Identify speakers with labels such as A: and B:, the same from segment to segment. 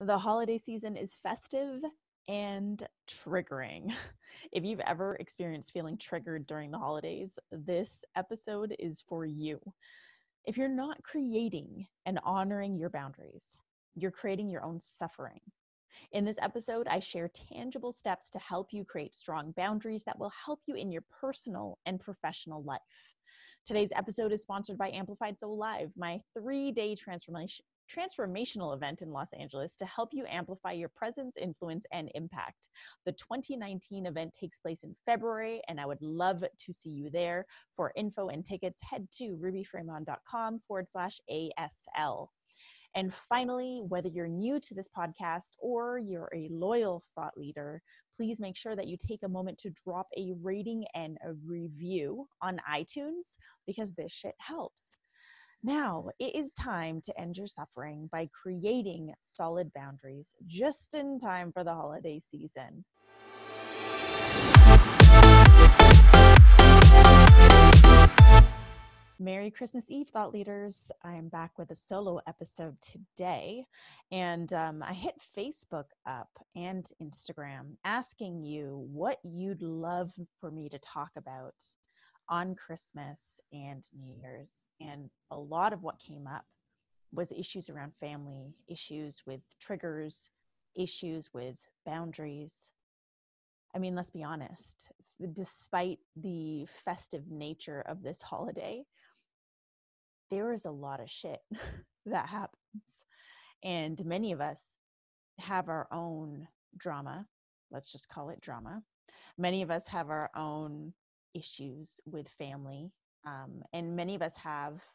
A: The holiday season is festive and triggering. If you've ever experienced feeling triggered during the holidays, this episode is for you. If you're not creating and honoring your boundaries, you're creating your own suffering. In this episode, I share tangible steps to help you create strong boundaries that will help you in your personal and professional life. Today's episode is sponsored by Amplified Soul Live, my 3-day transformational event in Los Angeles to help you amplify your presence, influence, and impact. The 2019 event takes place in February, and I would love to see you there. For info and tickets, head to rubyfremon.com/ASL. And finally, whether you're new to this podcast or you're a loyal thought leader, please make sure that you take a moment to drop a rating and a review on iTunes because this shit helps. Now, it is time to end your suffering by creating solid boundaries just in time for the holiday season. Merry Christmas Eve, thought leaders. I am back with a solo episode today. And I hit Facebook up and Instagram asking you what you'd love for me to talk about on Christmas and New Year's. And a lot of what came up was issues around family, issues with triggers, issues with boundaries. I mean, let's be honest, despite the festive nature of this holiday, there is a lot of shit that happens. And many of us have our own drama. Let's just call it drama. Many of us have our own issues with family. And many of us have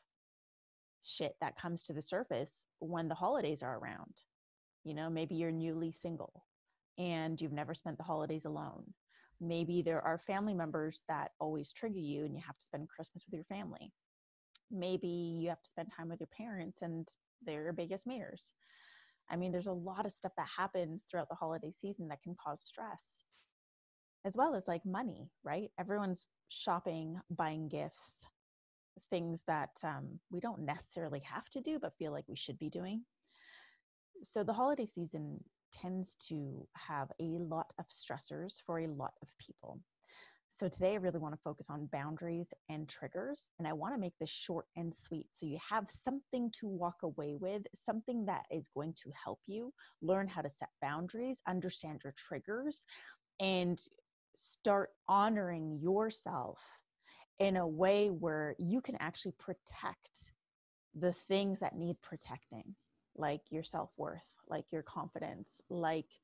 A: shit that comes to the surface when the holidays are around. You know, maybe you're newly single and you've never spent the holidays alone. Maybe there are family members that always trigger you and you have to spend Christmas with your family. Maybe you have to spend time with your parents and they're your biggest mirrors. I mean, there's a lot of stuff that happens throughout the holiday season that can cause stress, as well as like money, right? Everyone's shopping, buying gifts, things that we don't necessarily have to do, but feel like we should be doing. So the holiday season tends to have a lot of stressors for a lot of people. So today I really want to focus on boundaries and triggers, and I want to make this short and sweet so you have something to walk away with, something that is going to help you learn how to set boundaries, understand your triggers, and start honoring yourself in a way where you can actually protect the things that need protecting, like your self-worth, like your confidence, like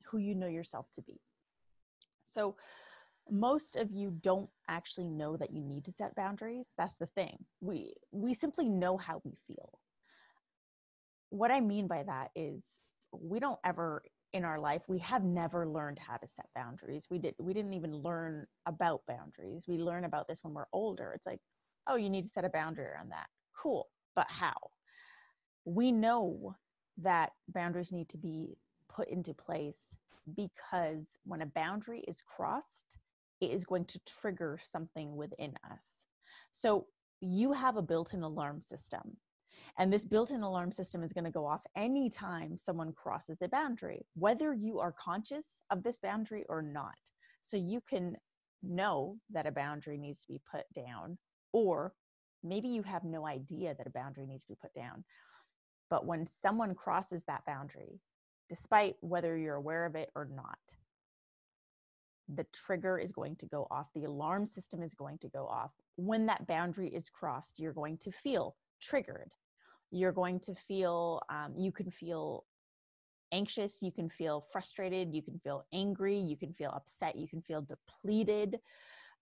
A: who you know yourself to be. So most of you don't actually know that you need to set boundaries. That's the thing. We simply know how we feel. What I mean by that is we don't ever in our life, we have never learned how to set boundaries. We didn't even learn about boundaries. We learn about this when we're older. It's like, oh, you need to set a boundary around that. Cool. But how? We know that boundaries need to be put into place because when a boundary is crossed, it is going to trigger something within us. So you have a built-in alarm system. And this built-in alarm system is going to go off anytime someone crosses a boundary, whether you are conscious of this boundary or not. So you can know that a boundary needs to be put down, or maybe you have no idea that a boundary needs to be put down. But when someone crosses that boundary, despite whether you're aware of it or not, the trigger is going to go off. The alarm system is going to go off. When that boundary is crossed, you're going to feel triggered. You're going to feel, you can feel anxious, you can feel frustrated, you can feel angry, you can feel upset, you can feel depleted.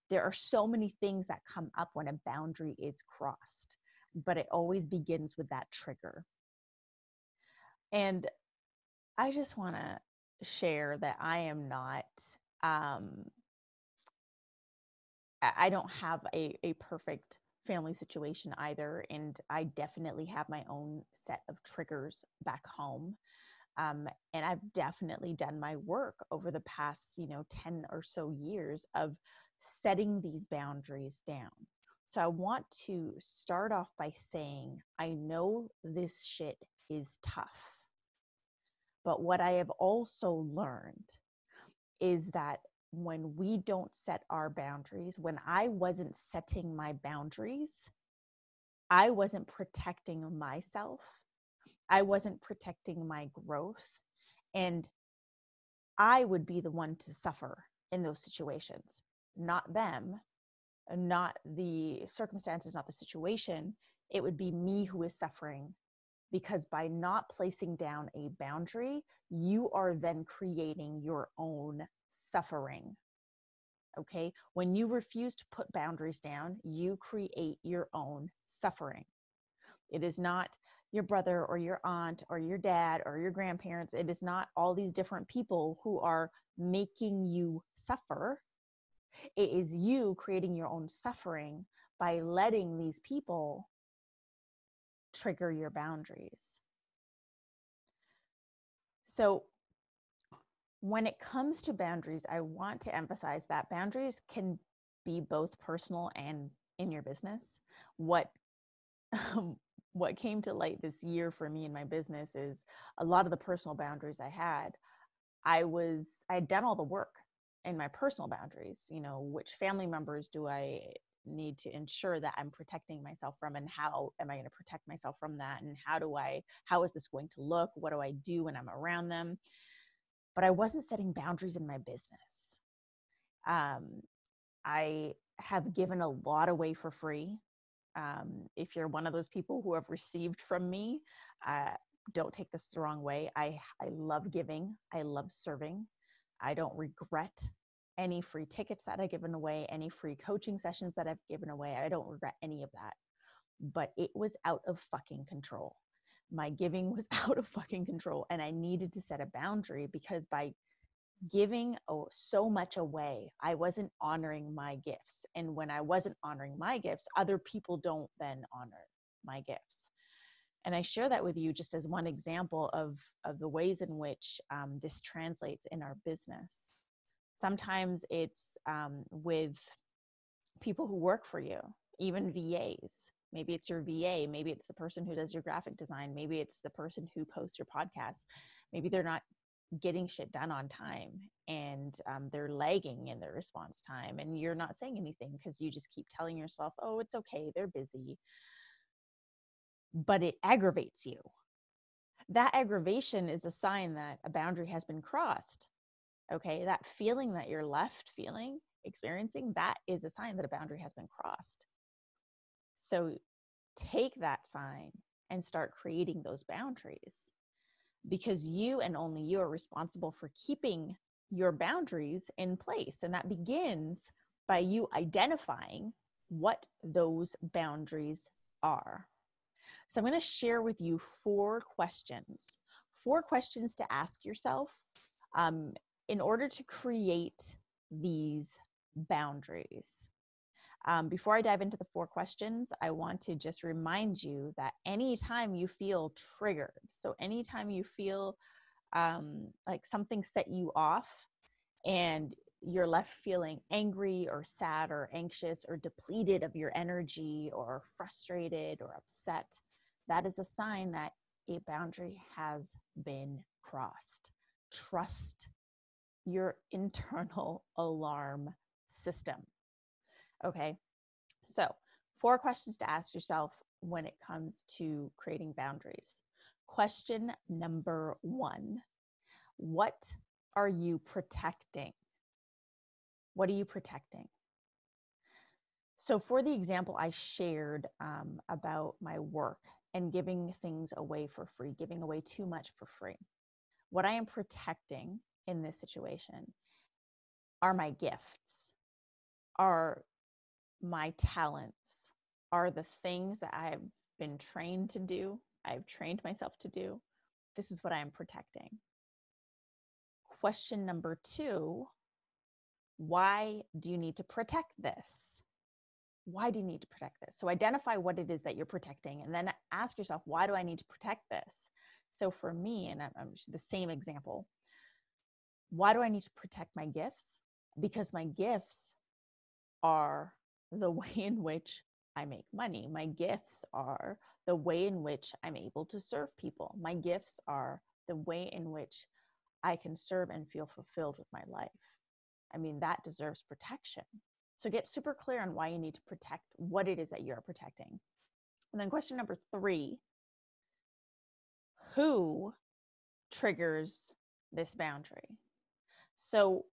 A: There are so many things that come up when a boundary is crossed, but it always begins with that trigger. And I just want to share that I am not, I don't have a perfect family situation either. And I definitely have my own set of triggers back home. And I've definitely done my work over the past, 10 or so years of setting these boundaries down. So I want to start off by saying, I know this shit is tough. But what I have also learned is that when we don't set our boundaries, when I wasn't setting my boundaries, I wasn't protecting myself. I wasn't protecting my growth. And I would be the one to suffer in those situations, not them, not the circumstances, not the situation. It would be me who is suffering, because by not placing down a boundary, you are then creating your own suffering. Okay? When you refuse to put boundaries down, you create your own suffering. It is not your brother or your aunt or your dad or your grandparents. It is not all these different people who are making you suffer. It is you creating your own suffering by letting these people trigger your boundaries. So when it comes to boundaries, I want to emphasize that boundaries can be both personal and in your business. What came to light this year for me in my business is a lot of the personal boundaries I had. I had done all the work in my personal boundaries. Which family members do I need to ensure that I'm protecting myself from, and how am I going to protect myself from that? And how is this going to look? What do I do when I'm around them? But I wasn't setting boundaries in my business. I have given a lot away for free. If you're one of those people who have received from me, don't take this the wrong way. I love giving. I love serving. I don't regret any free tickets that I've given away, any free coaching sessions that I've given away. I don't regret any of that. But it was out of fucking control. My giving was out of fucking control. And I needed to set a boundary, because by giving so much away, I wasn't honoring my gifts. And when I wasn't honoring my gifts, other people don't then honor my gifts. And I share that with you just as one example of the ways in which this translates in our business. Sometimes it's with people who work for you, even VAs. Maybe it's your VA. Maybe it's the person who does your graphic design. Maybe it's the person who posts your podcast. Maybe they're not getting shit done on time, and they're lagging in their response time, and you're not saying anything because you just keep telling yourself, oh, it's okay, they're busy. But it aggravates you. That aggravation is a sign that a boundary has been crossed. Okay, that feeling that you're experiencing, that is a sign that a boundary has been crossed. So take that sign and start creating those boundaries, because you and only you are responsible for keeping your boundaries in place. And that begins by you identifying what those boundaries are. So I'm going to share with you 4 questions to ask yourself in order to create these boundaries. Before I dive into the 4 questions, I want to just remind you that anytime you feel triggered, so anytime you feel like something set you off and you're left feeling angry or sad or anxious or depleted of your energy or frustrated or upset, that is a sign that a boundary has been crossed. Trust your internal alarm system. Okay, so 4 questions to ask yourself when it comes to creating boundaries. Question number 1, what are you protecting? What are you protecting? So for the example I shared about my work and giving things away for free, giving away too much for free, what I am protecting in this situation are my gifts, are my talents, are the things that I've been trained to do, I've trained myself to do. This is what I am protecting. Question number 2, why do you need to protect this? Why do you need to protect this? So identify what it is that you're protecting, and then ask yourself, why do I need to protect this? So for me, and I'm the same example, why do I need to protect my gifts? Because my gifts are the way in which I make money. My gifts are the way in which I'm able to serve people. My gifts are the way in which I can serve and feel fulfilled with my life. I mean, that deserves protection. So get super clear on why you need to protect what it is that you're protecting. And then question number 3, who triggers this boundary? So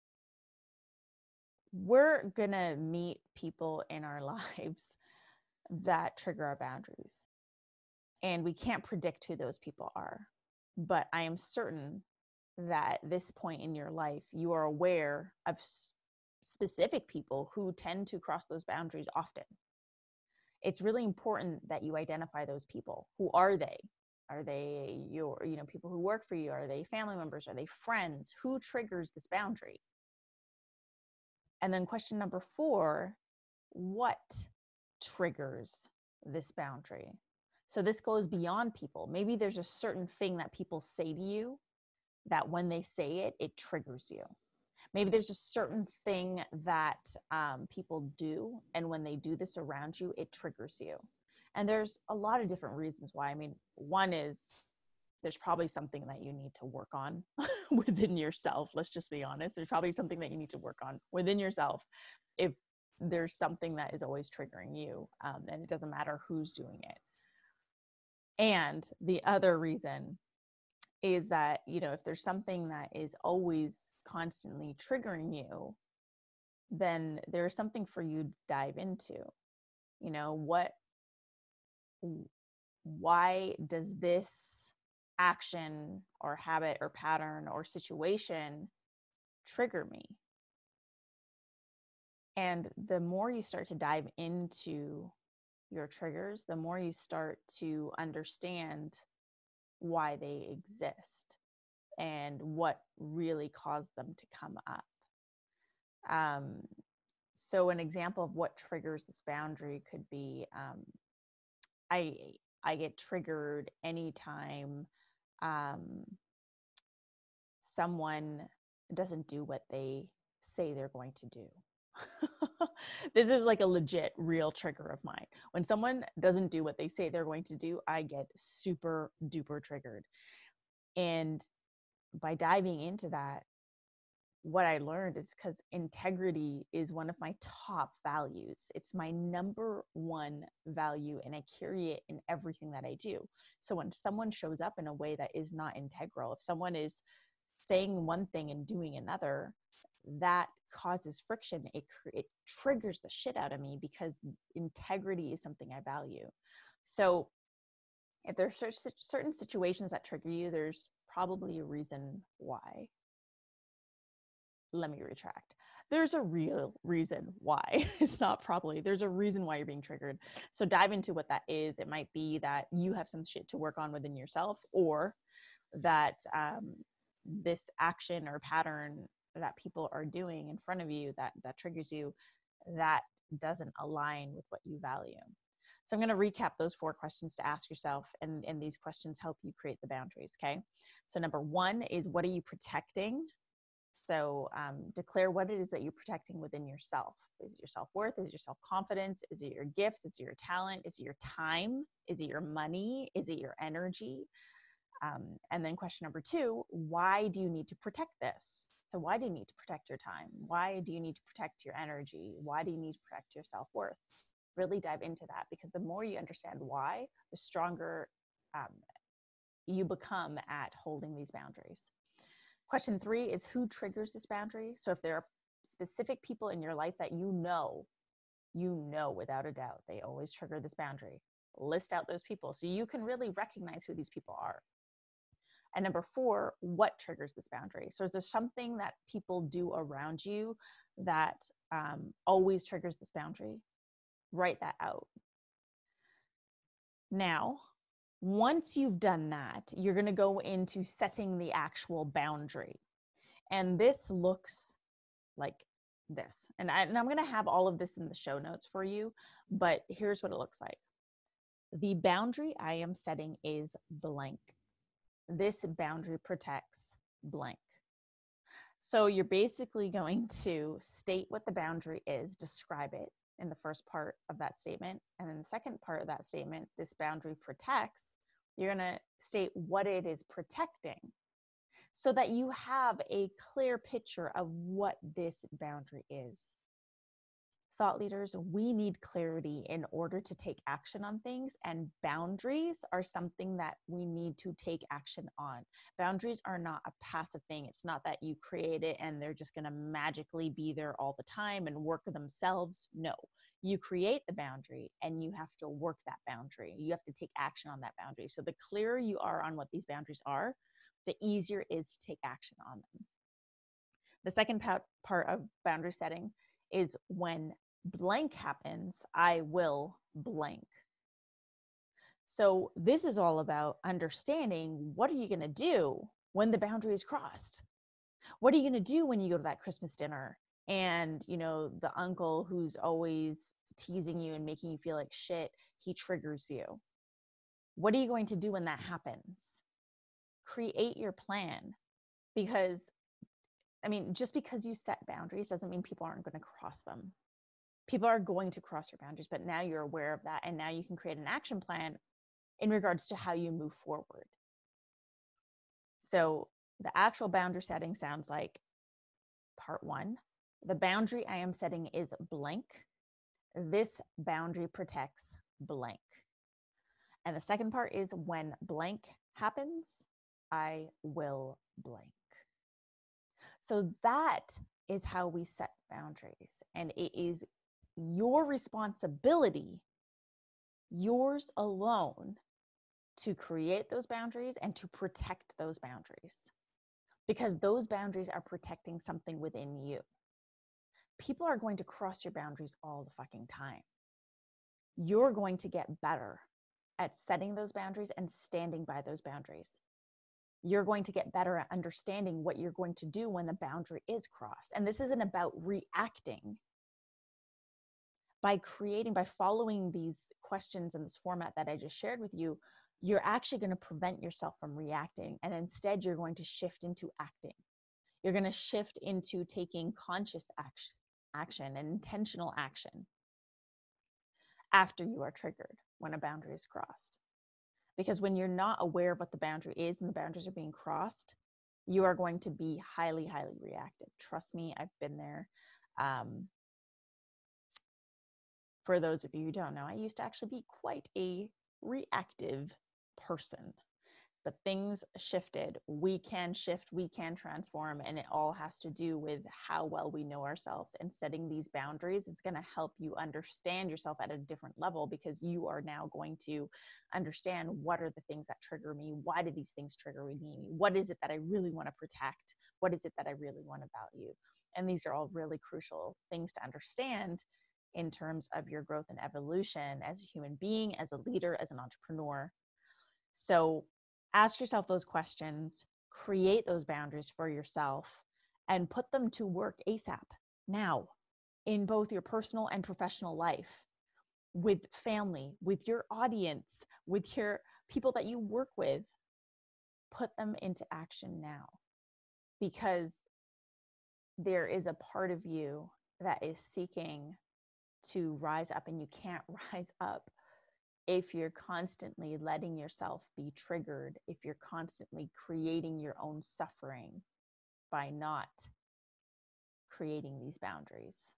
A: we're going to meet people in our lives that trigger our boundaries. And we can't predict who those people are. But I am certain that at this point in your life, you are aware of specific people who tend to cross those boundaries often. It's really important that you identify those people. Who are they? Are they your, people who work for you? Are they family members? Are they friends? Who triggers this boundary? And then question number 4, what triggers this boundary? So this goes beyond people. Maybe there's a certain thing that people say to you that when they say it, it triggers you. Maybe there's a certain thing that people do, and when they do this around you, it triggers you. And there's a lot of different reasons why. I mean, one is there's probably something that you need to work on within yourself. Let's just be honest. There's probably something that you need to work on within yourself if there's something that is always triggering you, and it doesn't matter who's doing it. And the other reason is that, if there's something that is always constantly triggering you, then there's something for you to dive into. Why does this action or habit or pattern or situation trigger me? And the more you start to dive into your triggers, the more you start to understand why they exist and what really caused them to come up. So an example of what triggers this boundary could be, I get triggered anytime someone doesn't do what they say they're going to do. This is like a legit, real trigger of mine. When someone doesn't do what they say they're going to do, I get super duper triggered. And by diving into that, what I learned is because integrity is one of my top values. It's my number one value, and I carry it in everything that I do. So when someone shows up in a way that is not integral, if someone is saying one thing and doing another, that causes friction. It triggers the shit out of me because integrity is something I value. So if there's certain situations that trigger you, there's probably a reason why. Let me retract. There's a real reason why. It's not probably. There's a reason why you're being triggered. So dive into what that is. It might be that you have some shit to work on within yourself, or that this action or pattern that people are doing in front of you that triggers you, that doesn't align with what you value. So I'm going to recap those 4 questions to ask yourself, and these questions help you create the boundaries, okay? So number 1 is, what are you protecting? So declare what it is that you're protecting within yourself. Is it your self-worth? Is it your self-confidence? Is it your gifts? Is it your talent? Is it your time? Is it your money? Is it your energy? And then question number 2, why do you need to protect this? So why do you need to protect your time? Why do you need to protect your energy? Why do you need to protect your self-worth? Really dive into that, because the more you understand why, the stronger you become at holding these boundaries. Question 3 is, who triggers this boundary? So if there are specific people in your life that you know without a doubt, they always trigger this boundary, list out those people so you can really recognize who these people are. And number 4, what triggers this boundary? So is there something that people do around you that always triggers this boundary? Write that out. Now, once you've done that, you're going to go into setting the actual boundary. And this looks like this. And I'm going to have all of this in the show notes for you, but here's what it looks like. The boundary I am setting is blank. This boundary protects blank. So you're basically going to state what the boundary is, describe it in the first part of that statement. And then the second part of that statement, this boundary protects, you're going to state what it is protecting. so that you have a clear picture of what this boundary is. Thought leaders, we need clarity in order to take action on things, and boundaries are something that we need to take action on. Boundaries are not a passive thing. It's not that you create it and they're just going to magically be there all the time and work themselves. No, you create the boundary and you have to work that boundary. You have to take action on that boundary. So the clearer you are on what these boundaries are, the easier it is to take action on them. The second part of boundary setting is when blank happens, I will blank. So this is all about understanding, what are you going to do when the boundary is crossed? What are you going to do when you go to that Christmas dinner and, the uncle who's always teasing you and making you feel like shit, he triggers you? What are you going to do when that happens? Create your plan, because just because you set boundaries doesn't mean people aren't going to cross them. People are going to cross your boundaries, but now you're aware of that, and now you can create an action plan in regards to how you move forward. So the actual boundary setting sounds like part 1. The boundary I am setting is blank. This boundary protects blank. And the second part is when blank happens, I will blank. So that is how we set boundaries. And it is your responsibility, yours alone, to create those boundaries and to protect those boundaries, because those boundaries are protecting something within you. People are going to cross your boundaries all the fucking time. You're going to get better at setting those boundaries and standing by those boundaries. You're going to get better at understanding what you're going to do when the boundary is crossed. And this isn't about reacting. By following these questions in this format that I just shared with you, you're actually going to prevent yourself from reacting. And instead, you're going to shift into acting. You're going to shift into taking conscious action and intentional action after you are triggered when a boundary is crossed. Because when you're not aware of what the boundary is and the boundaries are being crossed, you are going to be highly, highly reactive. Trust me, I've been there. For those of you who don't know, I used to actually be quite a reactive person. But things shifted. We can shift, we can transform, and it all has to do with how well we know ourselves. And setting these boundaries is going to help you understand yourself at a different level, because you are now going to understand, what are the things that trigger me? Why do these things trigger me? What is it that I really want to protect? What is it that I really want to value? And these are all really crucial things to understand in terms of your growth and evolution as a human being, as a leader, as an entrepreneur. So ask yourself those questions, create those boundaries for yourself, and put them to work ASAP, now, in both your personal and professional life, with family, with your audience, with your people that you work with. Put them into action now, because there is a part of you that is seeking to rise up, and you can't rise up if you're constantly letting yourself be triggered, if you're constantly creating your own suffering by not creating these boundaries.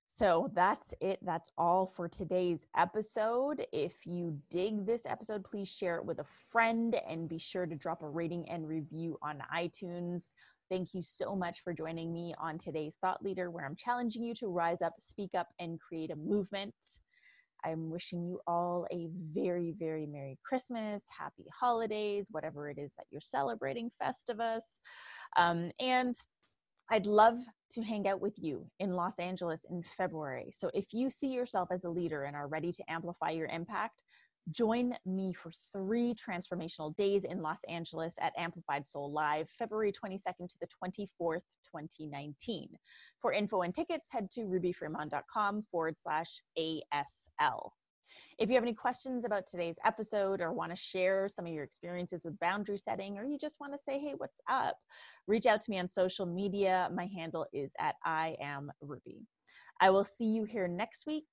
A: So that's it. That's all for today's episode. If you dig this episode, please share it with a friend, and be sure to drop a rating and review on iTunes. Thank you so much for joining me on today's Thought Leader, where I'm challenging you to rise up, speak up, and create a movement. I'm wishing you all a very, very Merry Christmas, Happy Holidays, whatever it is that you're celebrating, Festivus. And I'd love to hang out with you in Los Angeles in February. So if you see yourself as a leader and are ready to amplify your impact, join me for 3 transformational days in Los Angeles at Amplified Soul Live, February 22nd to the 24th, 2019. For info and tickets, head to rubyfremon.com/ASL. If you have any questions about today's episode, or want to share some of your experiences with boundary setting, or you just want to say, hey, what's up? Reach out to me on social media. My handle is at @IamRuby. I will see you here next week,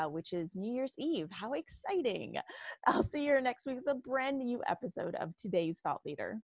A: which is New Year's Eve. How exciting. I'll see you here next week with a brand new episode of Today's Thought Leader.